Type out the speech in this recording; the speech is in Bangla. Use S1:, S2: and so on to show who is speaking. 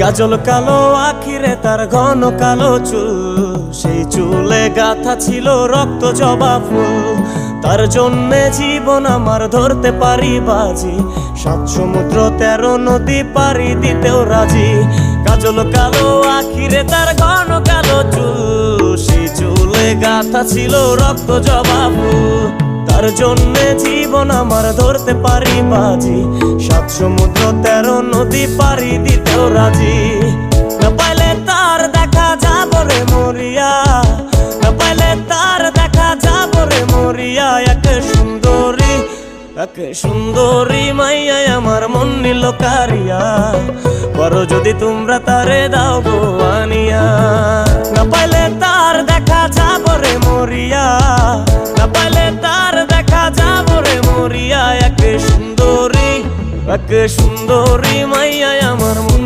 S1: কাজল কালো আখিরে তার ঘন কালো চুল, সেই চুলে গাথা ছিল রক্ত জবা ফুল। তার জন্যে জীবন আমার ধরতে পারি বাজি, 7 সমুদ্র 13 নদী পারি দিতেও রাজি। কাজল কালো আখিরে তার ঘন কালো চুল, সেই চুলে গাথা ছিল রক্ত জবা ফুল। তার জন্যে জীবন আমার ধরতে পারি বাজি, 7 সমুদ্র 13 নদী পারি দিতেও রাজি। না পাইলে তার দেখা যাব রে মরিয়া, না পাইলে তার দেখা যাব রে মরিয়া। এক সুন্দরী মাইয়া আমার মন নিল কারিয়া, করো যদি তোমরা তারে দাও গো আনিয়া। না পাইলে তার দেখা যাব রে মরিয়া, না পাইলে তার দেখা যাব রে মরিয়া। এক সুন্দরী মাইয়া আমার মন